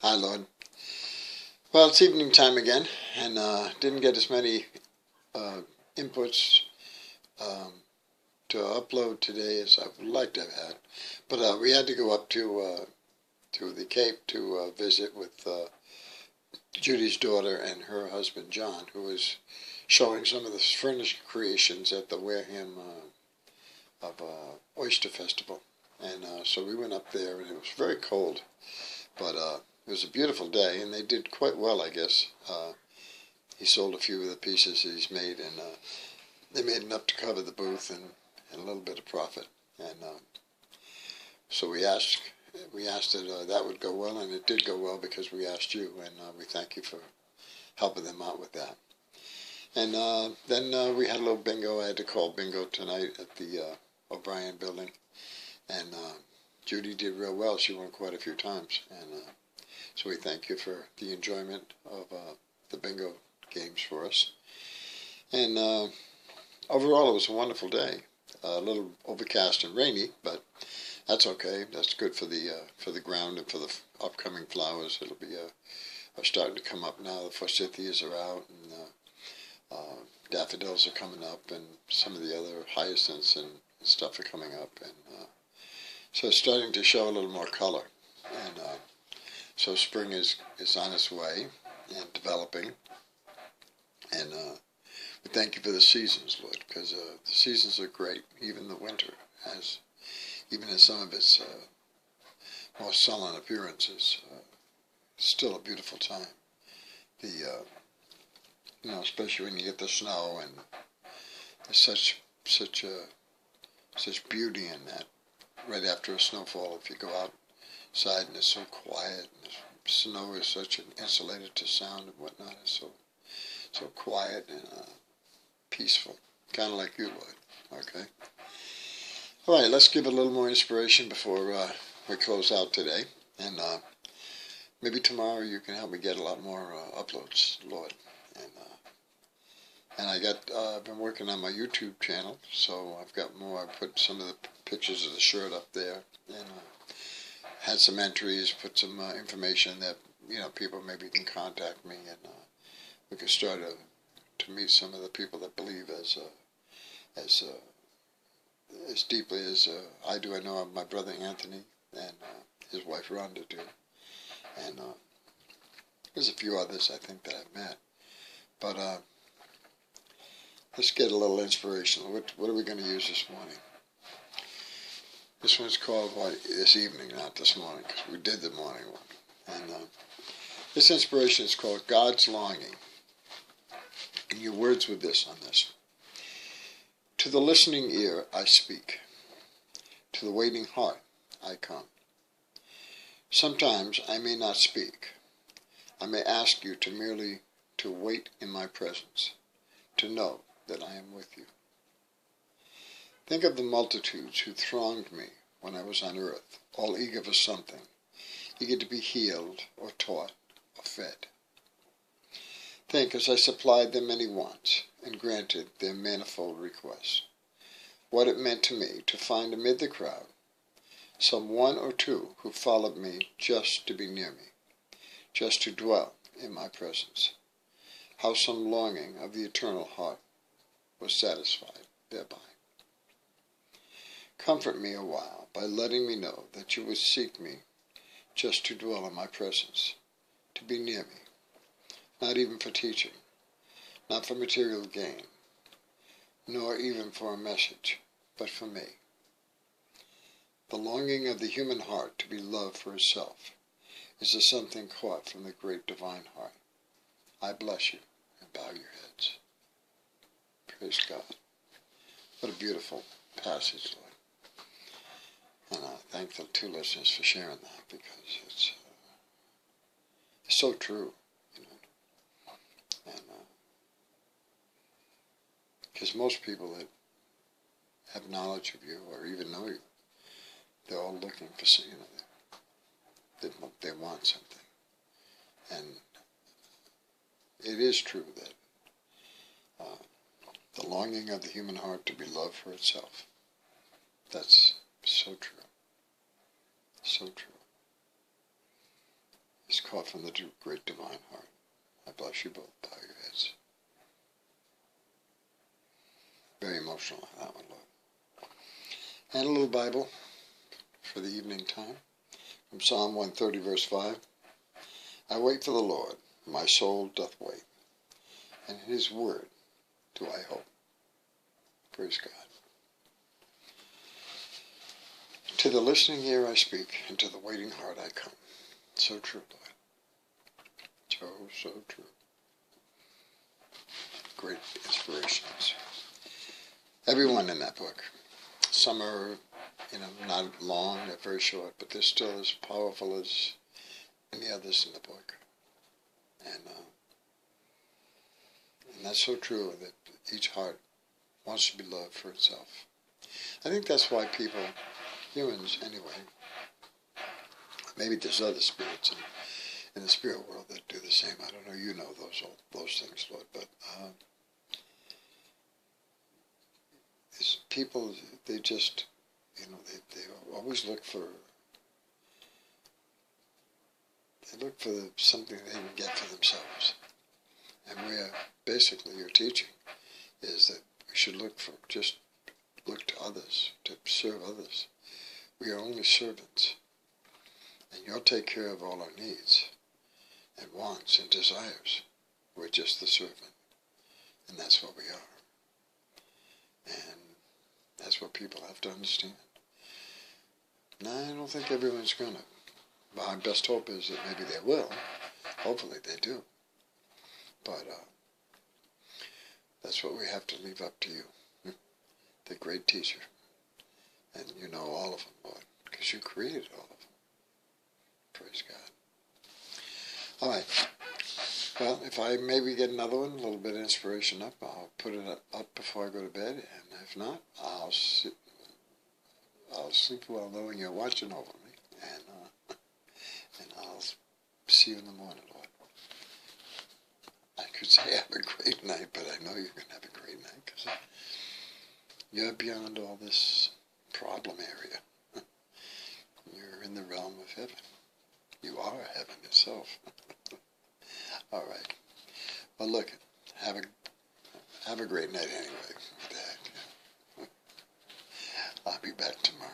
Hi, Lord. Well, it's evening time again, and didn't get as many uh, inputs um, to upload today as I would like to have had. But we had to go up to the Cape to visit with Judy's daughter and her husband John, who was showing some of the furniture creations at the Wareham Oyster Festival. And so we went up there, and it was very cold, but it was a beautiful day, and they did quite well, I guess. He sold a few of the pieces that he's made, and they made enough to cover the booth and a little bit of profit. And so we asked that that would go well, and it did go well because we asked you, and we thank you for helping them out with that. And then we had a little bingo. I had to call bingo tonight at the O'Brien building, and Judy did real well. She won quite a few times, and so we thank you for the enjoyment of the bingo games for us. And overall, it was a wonderful day. A little overcast and rainy, but that's okay. That's good for the ground and for the upcoming flowers. It'll be are starting to come up now. The forsythias are out, and daffodils are coming up, and some of the other hyacinths and stuff are coming up, and so it's starting to show a little more color. And so spring is on its way and developing, and we thank you for the seasons, Lord, because the seasons are great. Even the winter has, even in some of its more sullen appearances, still a beautiful time. The especially when you get the snow, and there's such beauty in that. Right after a snowfall, if you go outside and it's so quiet, and the snow is such an insulated to sound and whatnot, it's so quiet and peaceful, kind of like you, Lord. Okay. All right, let's give a little more inspiration before we close out today, and maybe tomorrow you can help me get a lot more uploads, Lord. And I've been working on my YouTube channel, so I've got more. I put some of the pictures of the shirt up there, and had some entries, put some information that people maybe can contact me, and we can start to meet some of the people that believe as deeply as I do. I know my brother Anthony and his wife Rhonda do, and there's a few others I think that I've met, but let's get a little inspiration. What are we going to use this morning? This one's called this evening, not this morning, because we did the morning one. And this inspiration is called God's Longing. And your words with this on this. To the listening ear I speak. To the waiting heart I come. Sometimes I may not speak. I may ask you to merely to wait in my presence, to know that I am with you. Think of the multitudes who thronged me when I was on earth, all eager for something, eager to be healed or taught or fed. Think as I supplied their many wants and granted their manifold requests, what it meant to me to find amid the crowd some one or two who followed me just to be near me, just to dwell in my presence. How some longing of the eternal heart was satisfied thereby. Comfort me a while by letting me know that you would seek me just to dwell in my presence, to be near me, not even for teaching, not for material gain, nor even for a message, but for me. The longing of the human heart to be loved for itself is a something caught from the great divine heart. I bless you and bow your heads. Praise God. What a beautiful passage, Lord. And I thank the two listeners for sharing that, because it's so true, And because most people that have knowledge of you or even know you, they're all looking for something. They want something, and it is true that the longing of the human heart to be loved for itself. That's so true. So true. is caught from the great divine heart. I bless you both. Bow your heads. Very emotional, that one, Lord. And a little Bible for the evening time. From Psalm 130, verse 5. I wait for the Lord, my soul doth wait, and in his word do I hope. Praise God. To the listening ear I speak, and to the waiting heart I come. So true, Lord. So true. Great inspirations. Everyone in that book. Some are, not long, they're very short, but they're still as powerful as any others in the book. And that's so true, that each heart wants to be loved for itself. I think that's why people, humans anyway, maybe there's other spirits in the spirit world that do the same. I don't know, you know those things, Lord, but these people, they just, they always look for something they can get for themselves. And basically your teaching is that we should look to others, to serve others. We are only servants. And you'll take care of all our needs and wants and desires. We're just the servant. And that's what we are. And that's what people have to understand. Now, I don't think everyone's going to. My best hope is that maybe they will. Hopefully they do. But that's what we have to leave up to you, the great teacher. And you know all of them, Lord, because you created all of them. Praise God. All right. Well, if I maybe get another one, a little bit of inspiration up, I'll put it up before I go to bed. And if not, I'll sleep well knowing you're watching over me. And I'll see you in the morning, Lord. I could say have a great night, but I know you're going to have a great night because you're beyond all this problem area. You're in the realm of heaven. You are heaven itself. All right. Well, look, have a great night anyway. I'll be back tomorrow.